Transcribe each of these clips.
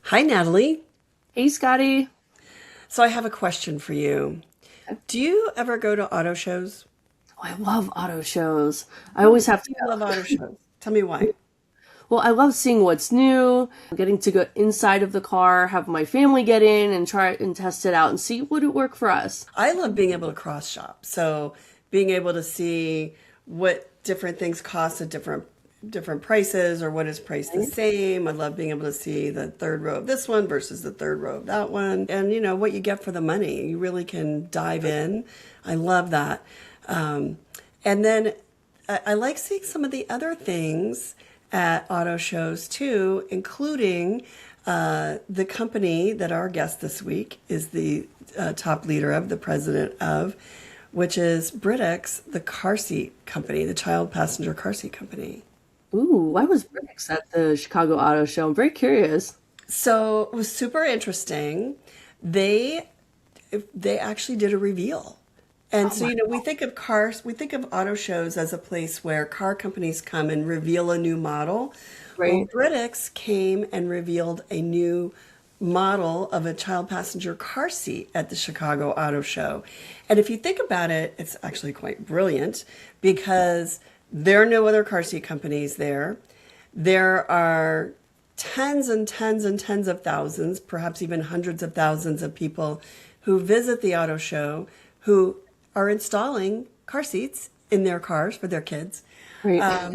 Hi, Natalie. Hey, Scotty. So I have a question for you. Do you ever go to auto shows? Oh, I love auto shows. I Oh, always why have do to you love auto shows? Tell me go. why. Well, I love seeing what's new, getting to go inside of the car, have my family get in and try and test it out and see would it work for us. I love being able to cross shop. So being able to see what different things cost at different prices or what is priced the Right? same. I love being able to see the third row of this one versus the third row of that one. And what you get for the money. You really can dive in. I love that. Um, and then I like seeing some of the other things at auto shows too, including the company that our guest this week is the top leader of, the president of, which is Britax, the car seat company, the child passenger car seat company. Ooh, why was Britax at the Chicago Auto Show? I'm very curious. So it was super interesting. They they actually did a reveal. And Oh so, my, we think of cars, we think of auto shows as a place where car companies come and reveal a new model. Well, right? Britax came and revealed a new model of a child passenger car seat at the Chicago Auto Show. And if you think about it, it's actually quite brilliant because there are no other car seat companies there. There are tens and tens and tens of thousands, perhaps even hundreds of thousands of people who visit the auto show who are installing car seats in their cars for their kids. Right.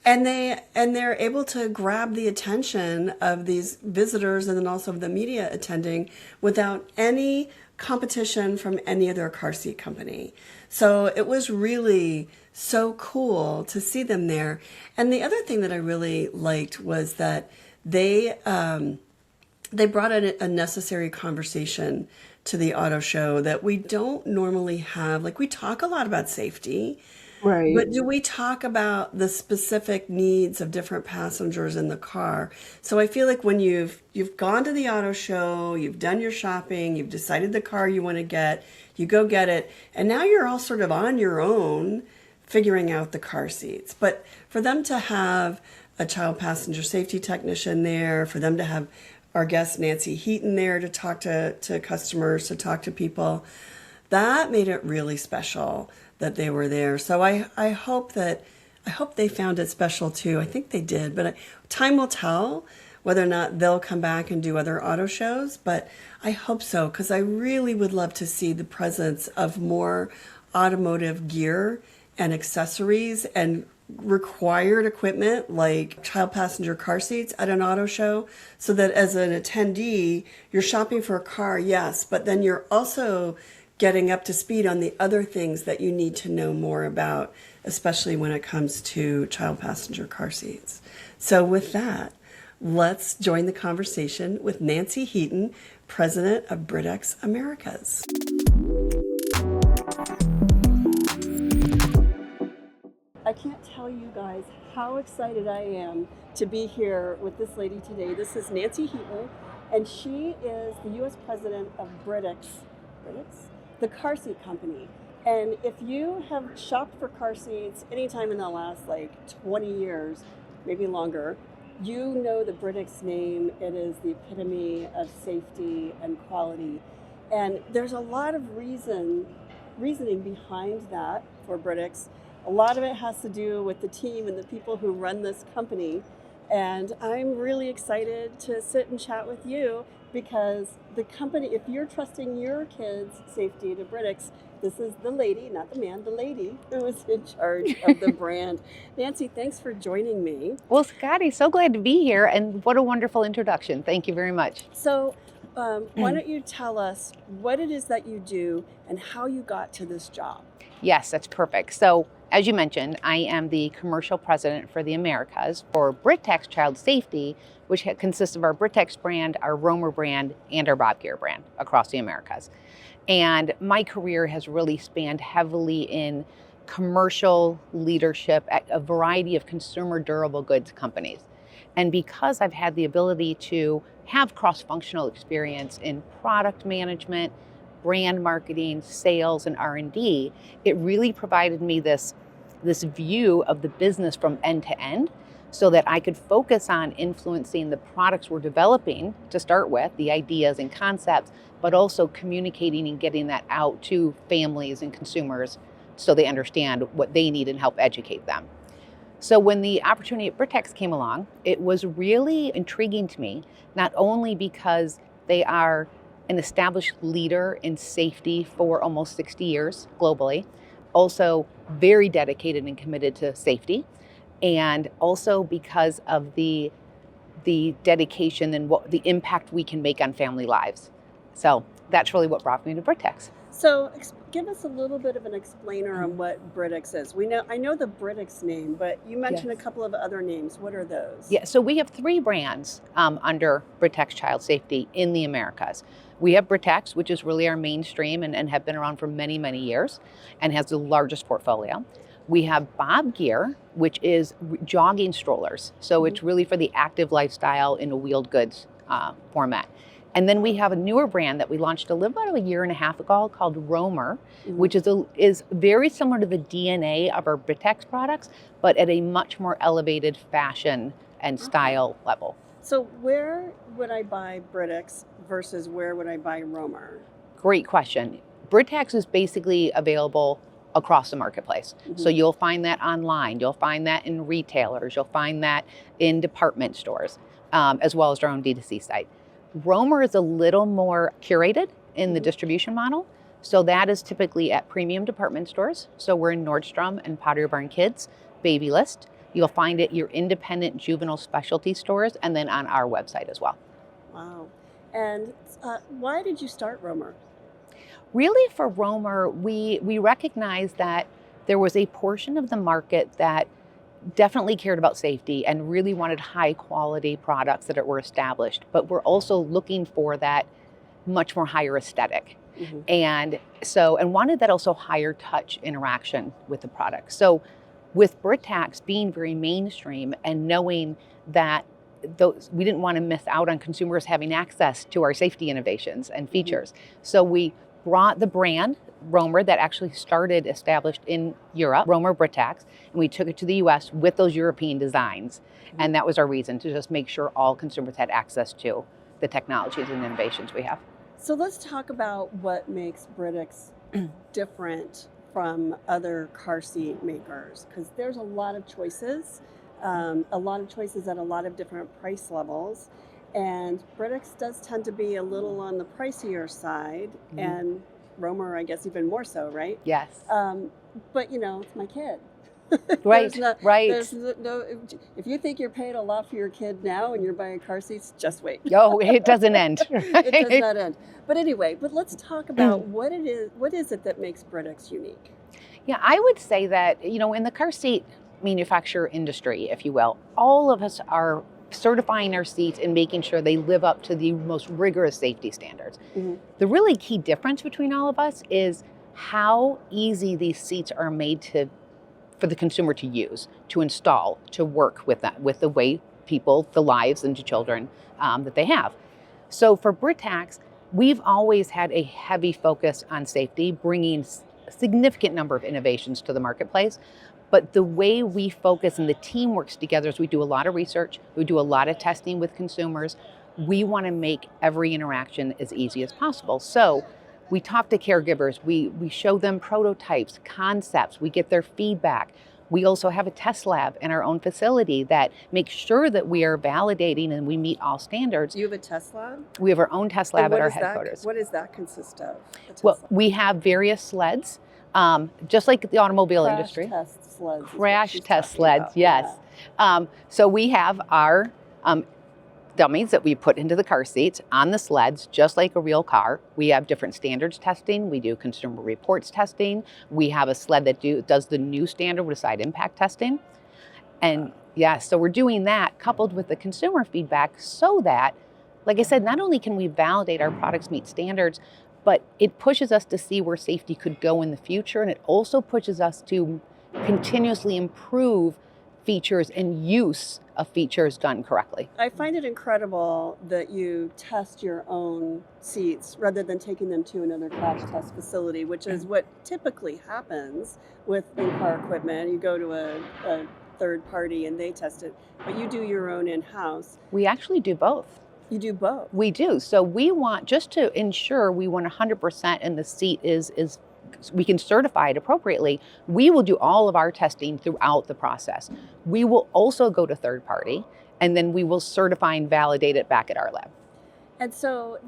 And they're able to grab the attention of these visitors and then also of the media attending without any competition from any other car seat company. So it was really so cool to see them there. And the other thing that I really liked was that they they brought a necessary conversation to the auto show that we don't normally have. Like, we talk a lot about safety, Right. but do we talk about the specific needs of different passengers in the car? So I feel like when you've gone to the auto show, you've done your shopping, you've decided the car you want to get, you go get it, and now you're all sort of on your own figuring out the car seats. But for them to have a child passenger safety technician there, for them to have our guest Nancy Heaton there to talk to customers, to talk to people, that made it really special that they were there. So I hope they found it special too. I think they did, but time will tell whether or not they'll come back and do other auto shows. But I hope so because I really would love to see the presence of more automotive gear and accessories and required equipment like child passenger car seats at an auto show so that as an attendee, you're shopping for a car, yes, but then you're also getting up to speed on the other things that you need to know more about, especially when it comes to child passenger car seats. So with that, let's join the conversation with Nancy Heaton, president of Britax Americas. I can't tell you guys how excited I am to be here with this lady today. This is Nancy Heaton, and she is the U.S. president of Britax, the car seat company. And if you have shopped for car seats anytime in the last like 20 years, maybe longer, you know the Britax name. It is the epitome of safety and quality. And there's a lot of reasoning behind that for Britax. A lot of it has to do with the team and the people who run this company. And I'm really excited to sit and chat with you because the company, if you're trusting your kids' safety to Britax, this is the lady, not the man, the lady who is in charge of the brand. Nancy, thanks for joining me. Well, Scotty, so glad to be here, and what a wonderful introduction. Thank you very much. So, why don't you tell us what it is that you do and how you got to this job? Yes, that's perfect. So, as you mentioned, I am the commercial president for the Americas for Britax Child Safety, which consists of our Britax brand, our Romer brand, and our Bob Gear brand across the Americas. And my career has really spanned heavily in commercial leadership at a variety of consumer durable goods companies. And because I've had the ability to have cross-functional experience in product management, brand marketing, sales, and R&D, it really provided me this view of the business from end to end. so that I could focus on influencing the products we're developing to start with, the ideas and concepts, but also communicating and getting that out to families and consumers so they understand what they need and help educate them. So when the opportunity at Britax came along, it was really intriguing to me, not only because they are an established leader in safety for almost 60 years globally, also very dedicated and committed to safety, and also because of the dedication and what the impact we can make on family lives. So that's really what brought me to Britax. So give us a little bit of an explainer on what Britax is. I know the Britax name, but you mentioned a couple of other names. What are those? Yeah, so we have 3 brands under Britax Child Safety in the Americas. We have Britax, which is really our mainstream and have been around for many, many years and has the largest portfolio. We have Bob Gear, which is jogging strollers. So it's really for the active lifestyle in a wheeled goods format. And then we have a newer brand that we launched a little about a year and a half ago called Roamer, which is very similar to the DNA of our Britax products, but at a much more elevated fashion and style level. So where would I buy Britax versus where would I buy Roamer? Great question. Britax is basically available across the marketplace. So you'll find that online, you'll find that in retailers, you'll find that in department stores, as well as our own D2C site. Roamer is a little more curated in the distribution model. So that is typically at premium department stores. So we're in Nordstrom and Pottery Barn Kids, Baby List. You'll find it at your independent juvenile specialty stores and then on our website as well. Wow. And why did you start Roamer? Really for Roamer, we recognized that there was a portion of the market that definitely cared about safety and really wanted high quality products that were established, but we're also looking for that much more higher aesthetic. And wanted that also higher touch interaction with the product. So with Britax being very mainstream and knowing that we didn't want to miss out on consumers having access to our safety innovations and features. So we brought the brand Roamer that actually started established in Europe, Roamer Britax, and we took it to the US with those European designs. And that was our reason, to just make sure all consumers had access to the technologies and innovations we have. So let's talk about what makes Britax different from other car seat makers, because there's a lot of choices at a lot of different price levels. And Britax does tend to be a little on the pricier side, and Roamer, I guess, even more so, right? Yes. But it's my kid. Right. There's no, if you think you're paying a lot for your kid now and you're buying car seats, just wait. Oh, it doesn't end. It does not end. But anyway, let's talk about what it is. What is it that makes Britax unique? Yeah, I would say that, in the car seat manufacturer industry, if you will, all of us are certifying our seats and making sure they live up to the most rigorous safety standards. The really key difference between all of us is how easy these seats are made for the consumer to use, to install, to work with that, with the way people, the lives and the children that they have. So for Britax, we've always had a heavy focus on safety, bringing a significant number of innovations to the marketplace. But the way we focus and the team works together is we do a lot of research, we do a lot of testing with consumers. We want to make every interaction as easy as possible. So we talk to caregivers, we show them prototypes, concepts, we get their feedback. We also have a test lab in our own facility that makes sure that we are validating and we meet all standards. You have a test lab? We have our own test lab at our headquarters. What does that consist of? Well, we have various sleds, just like the automobile industry. Crash test sleds, yes. Yeah. So we have our dummies that we put into the car seats on the sleds, just like a real car. We have different standards testing. We do consumer reports testing. We have a sled that does the new standard with side impact testing. And so we're doing that coupled with the consumer feedback so that, like I said, not only can we validate our products meet standards, but it pushes us to see where safety could go in the future. And it also pushes us to continuously improve features and use of features done correctly. I find it incredible that you test your own seats rather than taking them to another crash test facility, which is what typically happens with in-car equipment. You go to a third party and they test it, but you do your own in-house. We actually do both. You do both. We do. So we want, just to ensure we want 100% and the seat is we can certify it appropriately, we will do all of our testing throughout the process. We will also go to third party, and then we will certify and validate it back at our lab. And so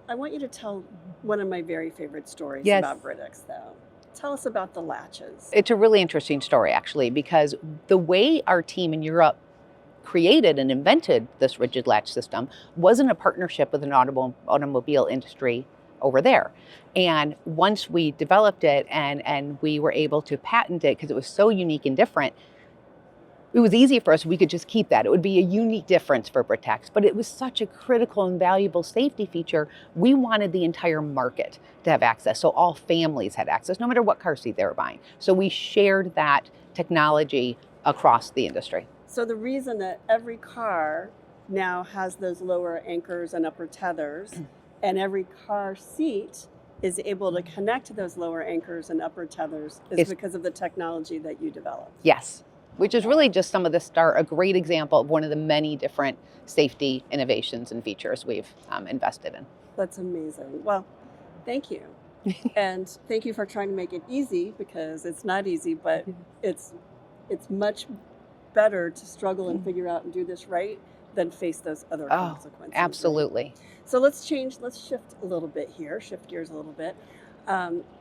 I want you to tell one of my very favorite stories Yes. about Britax, though. Tell us about the latches. It's a really interesting story, actually, because the way our team in Europe created and invented this rigid latch system was in a partnership with an automobile industry over there. And once we developed it and we were able to patent it because it was so unique and different, it was easy for us. We could just keep that. It would be a unique difference for Britax, but it was such a critical and valuable safety feature. We wanted the entire market to have access. So all families had access, no matter what car seat they were buying. So we shared that technology across the industry. So the reason that every car now has those lower anchors and upper tethers, and every car seat is able to connect to those lower anchors and upper tethers is because of the technology that you developed. Yes, which is really just some of the start, a great example of one of the many different safety innovations and features we've invested in. That's amazing. Well, thank you. And thank you for trying to make it easy, because it's not easy, but it's much better to struggle and figure out and do this right than face those other consequences. Absolutely. Right? So let's shift a little bit here, shift gears a little bit.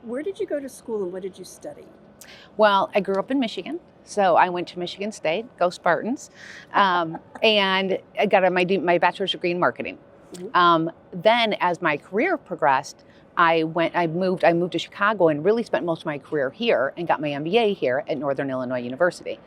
Where did you go to school and what did you study? Well, I grew up in Michigan, so I went to Michigan State, go Spartans, and I got my bachelor's degree in marketing. Mm-hmm. Then, as my career progressed, I moved to Chicago and really spent most of my career here and got my MBA here at Northern Illinois University.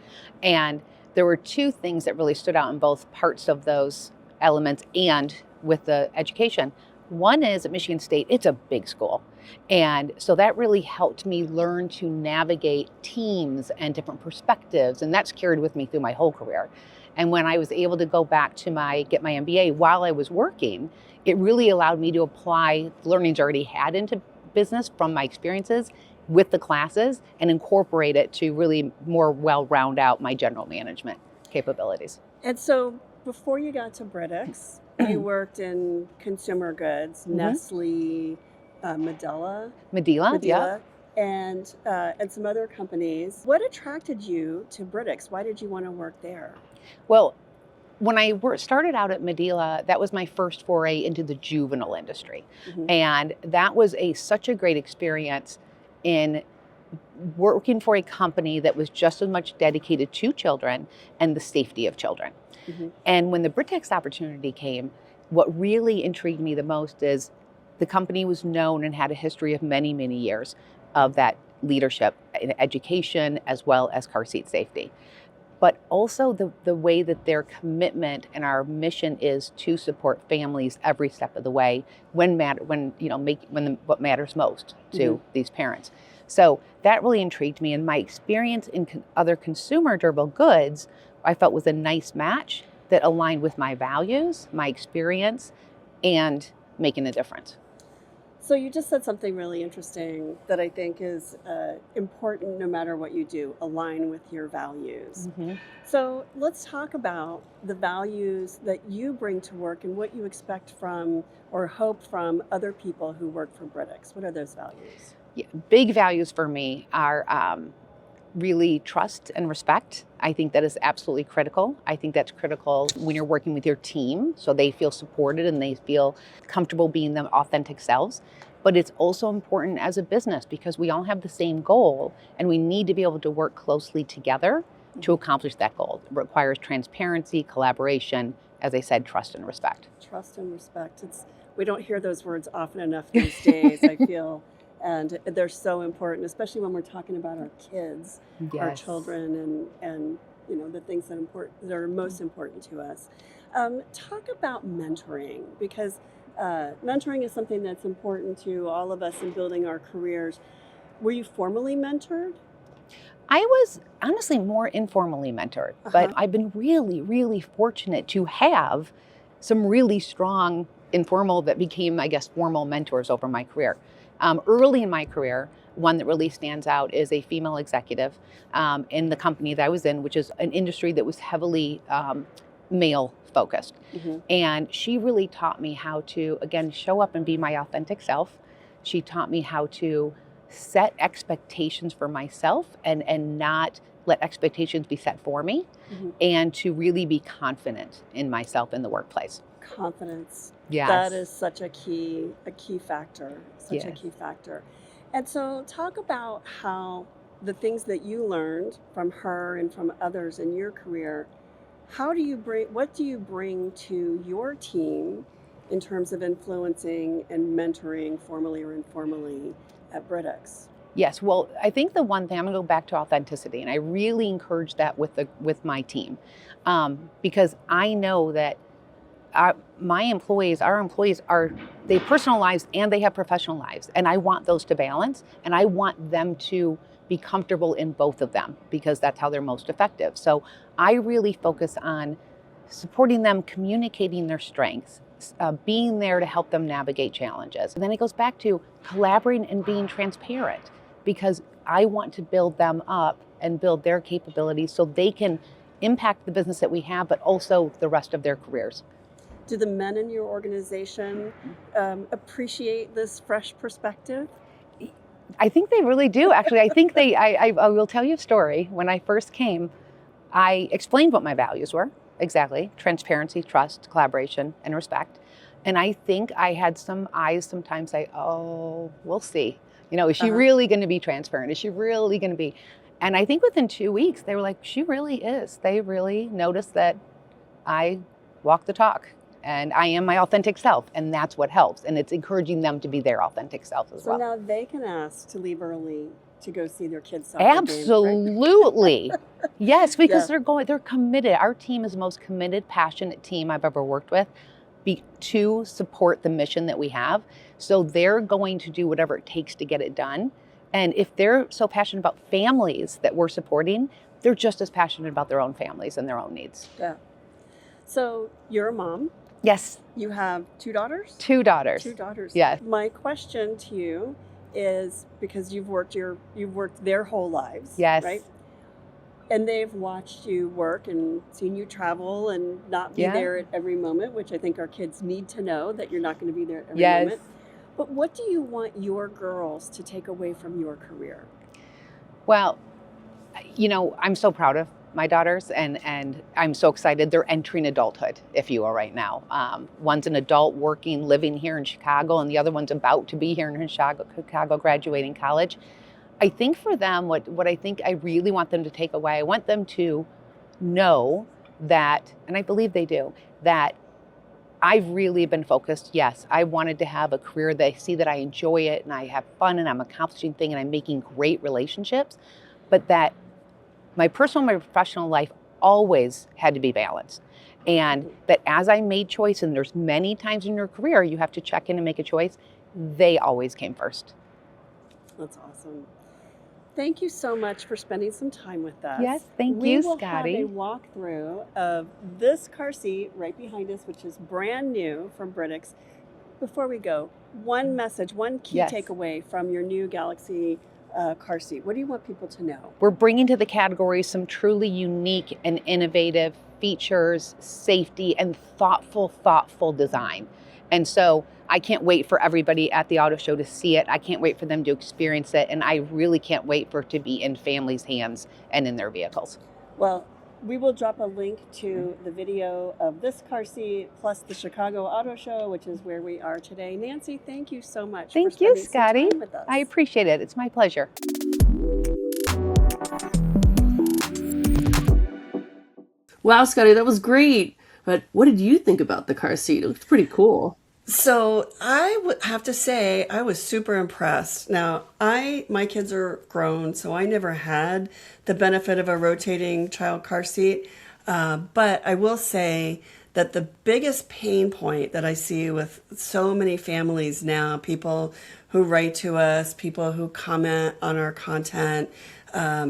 And there were two things that really stood out in both parts of those elements and with the education. One is at Michigan State, it's a big school. And so that really helped me learn to navigate teams and different perspectives. And that's carried with me through my whole career. And when I was able to go back to get my MBA while I was working, it really allowed me to apply the learnings I already had into business from my experiences with the classes and incorporate it to really more round out my general management capabilities. And so before you got to Britax, you worked in consumer goods, Nestle, Medela, Yeah. and some other companies. What attracted you to Britax? Why did you want to work there? Well, when I started out at Medela, that was my first foray into the juvenile industry. Mm-hmm. And that was such a great experience in working for a company that was just as much dedicated to children and the safety of children. Mm-hmm. And when the Britax opportunity came, what really intrigued me the most is the company was known and had a history of many, many years of that leadership in education as well as car seat safety. But also the way that their commitment and our mission is to support families every step of the way what matters most to these parents. So that really intrigued me, and my experience in other consumer durable goods, I felt was a nice match that aligned with my values, my experience, and making a difference. So you just said something really interesting that I think is important no matter what you do, align with your values. Mm-hmm. So let's talk about the values that you bring to work and what you expect from or hope from other people who work for Britax. What are those values? Yeah, big values for me are really trust and respect. I think that is absolutely critical. I think that's critical when you're working with your team, so they feel supported and they feel comfortable being their authentic selves. But it's also important as a business because we all have the same goal and we need to be able to work closely together to accomplish that goal. It requires transparency, collaboration, as I said, trust and respect. Trust and respect. We don't hear those words often enough these days, I feel. And they're so important, especially when we're talking about our kids, yes, our children, and the things that are most important to us. Talk about mentoring, because mentoring is something that's important to all of us in building our careers. Were you formally mentored? I was honestly more informally mentored, but I've been really, really fortunate to have some really strong informal that became, I guess, formal mentors over my career. Early in my career, one that really stands out is a female executive in the company that I was in, which is an industry that was heavily male focused. And she really taught me how to, again, show up and be my authentic self. She taught me how to set expectations for myself and not let expectations be set for me, and to really be confident in myself in the workplace. Confidence. Yes. That is such a key factor, such a Yes. key factor. And so talk about how the things that you learned from her and from others in your career, what do you bring to your team in terms of influencing and mentoring formally or informally at Britax? Yes, well, I think the one thing, I'm going to go back to authenticity, and I really encourage that with my team, because I know that our employees are, they have personal lives and they have professional lives, and I want those to balance, and I want them to be comfortable in both of them because that's how they're most effective. So I really focus on supporting them, communicating their strengths, being there to help them navigate challenges. And then it goes back to collaborating and being transparent, because I want to build them up and build their capabilities so they can impact the business that we have, but also the rest of their careers. Do the men in your organization appreciate this fresh perspective? I think they really do. Actually, I think I will tell you a story. When I first came, I explained what my values were. Exactly. Transparency, trust, collaboration, and respect. And I think I had some eyes sometimes say, oh, we'll see. Is she really going to be transparent? Is she really going to be? And I think within 2 weeks, they were like, she really is. They really noticed that I walk the talk and I am my authentic self. And that's what helps. And it's encouraging them to be their authentic self as well. So now they can ask to leave early to go see their kids' soccer games, right? Absolutely. Yes, because they're committed. Our team is the most committed, passionate team I've ever worked with to support the mission that we have. So they're going to do whatever it takes to get it done. And if they're so passionate about families that we're supporting, they're just as passionate about their own families and their own needs. Yeah. So you're a mom. Yes. You have 2 daughters? 2 daughters. 2 daughters. Yes. My question to you is, because you've worked their whole lives, Yes. right? And they've watched you work and seen you travel and not be there at every moment, which I think our kids need to know that you're not going to be there at every moment. But what do you want your girls to take away from your career? Well, I'm so proud of my daughters, and I'm so excited. They're entering adulthood, if you will, right now. One's an adult working, living here in Chicago, and the other one's about to be here in Chicago graduating college. I think for them, what I think I really want them to take away, I want them to know that, and I believe they do, that I've really been focused. Yes, I wanted to have a career that I see that I enjoy it and I have fun and I'm accomplishing things and I'm making great relationships, but that my personal and my professional life always had to be balanced. And that as I made choices, and there's many times in your career you have to check in and make a choice, they always came first. That's awesome. Thank you so much for spending some time with us. Yes, thank you, Scotty. We will have a walkthrough of this car seat right behind us, which is brand new from Britax. Before we go, one message, one key takeaway from your new Galaxy car seat. What do you want people to know? We're bringing to the category some truly unique and innovative features, safety, and thoughtful design. And so I can't wait for everybody at the auto show to see it. I can't wait for them to experience it. And I really can't wait for it to be in families' hands and in their vehicles. Well, we will drop a link to the video of this car seat plus the Chicago Auto Show, which is where we are today. Nancy, thank you so much. Thank you, Scotty. Some time with us. I appreciate it. It's my pleasure. Wow, Scotty, that was great. But what did you think about the car seat? It looked pretty cool. So I would have to say I was super impressed. Now, my kids are grown, so I never had the benefit of a rotating child car seat. But I will say that the biggest pain point that I see with so many families now, people who write to us, people who comment on our content,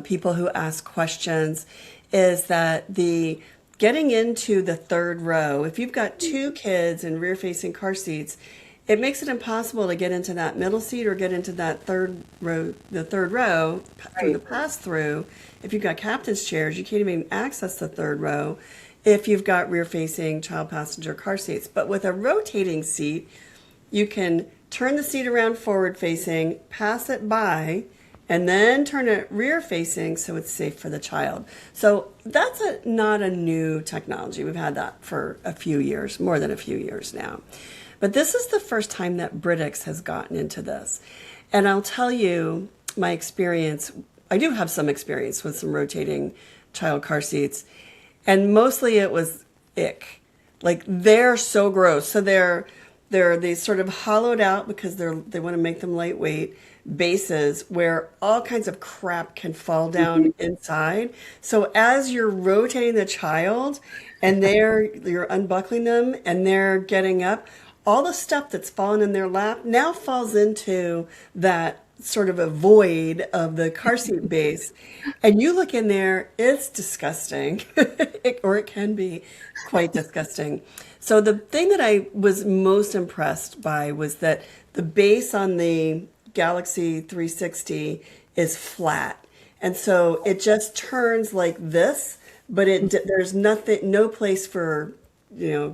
people who ask questions, is that the getting into the third row, if you've got 2 kids in rear-facing car seats it makes it impossible to get into that middle seat or get into that third row through the pass through. If you've got captain's chairs, you can't even access the third row if you've got rear facing child passenger car seats. But with a rotating seat, you can turn the seat around forward facing, pass it by, and then turn it rear facing so it's safe for the child. So that's not a new technology. We've had that for a few years, more than a few years now. But this is the first time that Britax has gotten into this. And I'll tell you my experience. I do have some experience with some rotating child car seats. And mostly it was ick. Like, they're so gross. So they sort of hollowed out because they want to make them lightweight bases where all kinds of crap can fall down inside. So as you're rotating the child and you're unbuckling them and they're getting up, all the stuff that's fallen in their lap now falls into that sort of a void of the car seat base. And you look in there, it's disgusting, or it can be quite disgusting. So the thing that I was most impressed by was that the base on the Galaxy 360 is flat. And so it just turns like this, but there's no place for,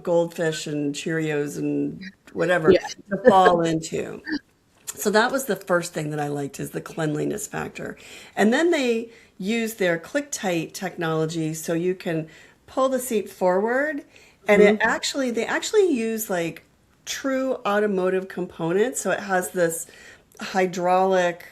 goldfish and Cheerios and whatever to fall into. So that was the first thing that I liked, is the cleanliness factor. And then they use their click tight technology so you can pull the seat forward, and they actually use like true automotive components. So it has this hydraulic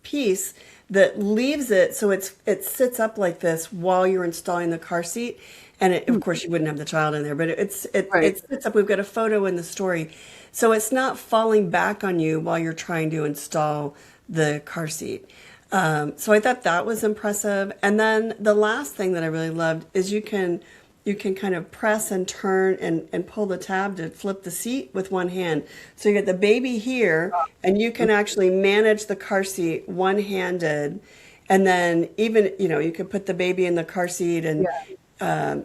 piece that leaves it so it sits up like this while you're installing the car seat. And of course, you wouldn't have the child in there, but it sits up. We've got a photo in the story. So it's not falling back on you while you're trying to install the car seat. So I thought that was impressive. And then the last thing that I really loved is you can kind of press and turn and pull the tab to flip the seat with one hand. So you get the baby here, and you can actually manage the car seat one-handed. And then even, you could put the baby in the car seat and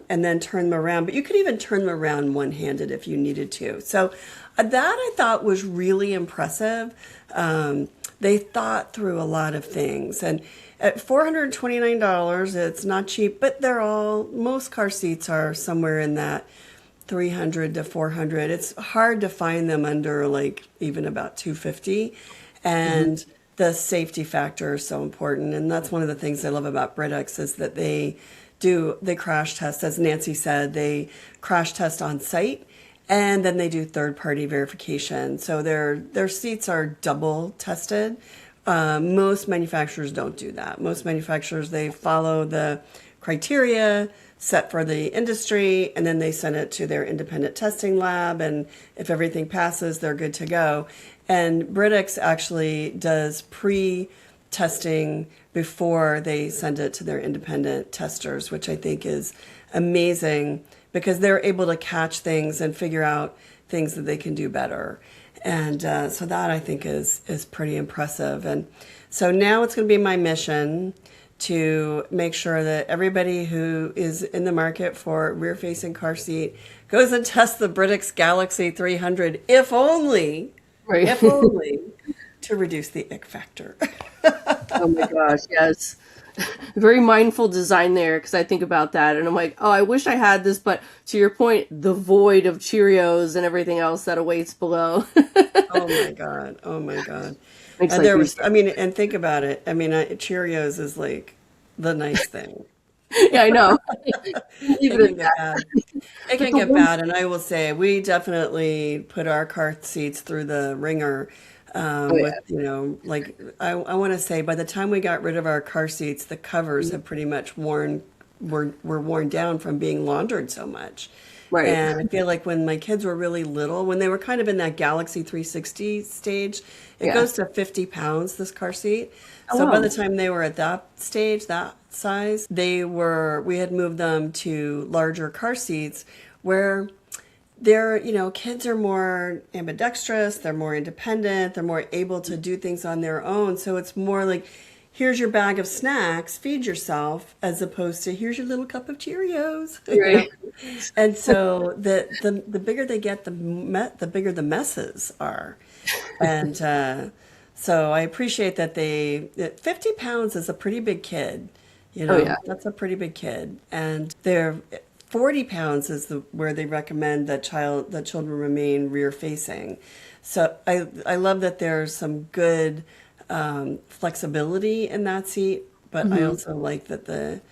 then turn them around. But you could even turn them around one-handed if you needed to. So that I thought was really impressive. They thought through a lot of things. And at $429, it's not cheap, but most car seats are somewhere in that $300 to $400. It's hard to find them under like even about $250. And the safety factor is so important. And that's one of the things I love about Britax is that they crash test, as Nancy said, they crash test on site, and then they do third-party verification. So their seats are double tested. Most manufacturers don't do that. Most manufacturers, they follow the criteria set for the industry, and then they send it to their independent testing lab, and if everything passes, they're good to go. And Britax actually does pre-testing before they send it to their independent testers, which I think is amazing because they're able to catch things and figure out things that they can do better. And so that I think is pretty impressive. And so now it's going to be my mission to make sure that everybody who is in the market for rear-facing car seat goes and tests the Britax Galaxy 300, if only to reduce the ick factor. Oh my gosh, yes. Very mindful design there, because I think about that and I'm like, oh, I wish I had this, but to your point, the void of Cheerios and everything else that awaits below. Oh my God. Makes And life easier. and think about it. Cheerios is like the nice thing. Yeah, I know. It Even can at get that. bad. It can the get one, bad, and I will say we definitely put our car seats through the ringer. oh yeah. I want to say by the time we got rid of our car seats, the covers have pretty much were worn down from being laundered so much. Right. And I feel like when my kids were really little, when they were kind of in that Galaxy 360 stage, it Yeah. goes to 50 pounds, this car seat. Oh So by wow. the time they were at that stage, that size, we had moved them to larger car seats where kids are more ambidextrous, they're more independent, they're more able to do things on their own. So it's more like here's your bag of snacks, feed yourself, as opposed to here's your little cup of Cheerios. Right. And so the bigger they get, the bigger the messes are. And so I appreciate that that 50 pounds is a pretty big kid. Oh, yeah. That's a pretty big kid. And they're 40 pounds is where they recommend that children remain rear facing. So I love that there's some good flexibility in that seat, but I also like that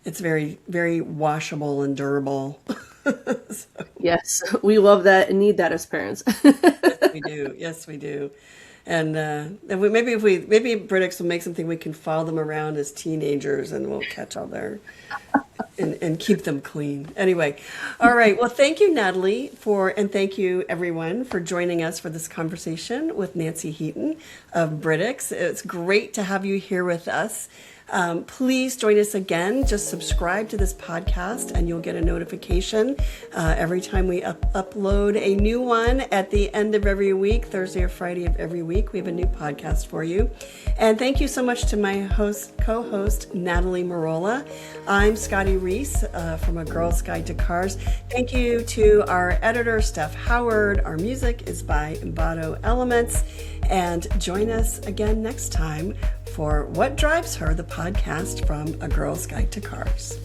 it's very, very washable and durable. So, Yes, we love that and need that as parents. we do. Yes, we do. And maybe Britax will make something we can follow them around as teenagers, and we'll catch all their and keep them clean. Anyway, all right. Well, thank you, Natalie, and thank you everyone for joining us for this conversation with Nancy Heaton of Britax. It's great to have you here with us. Please join us again. Just subscribe to this podcast and you'll get a notification every time we upload a new one at the end of every week, Thursday or Friday of every week. We have a new podcast for you. And thank you so much to my co-host, Natalie Marola. I'm Scotty Reese from A Girl's Guide to Cars. Thank you to our editor, Steph Howard. Our music is by Embado Elements. And join us again next time for What Drives Her, the podcast from A Girl's Guide to Cars.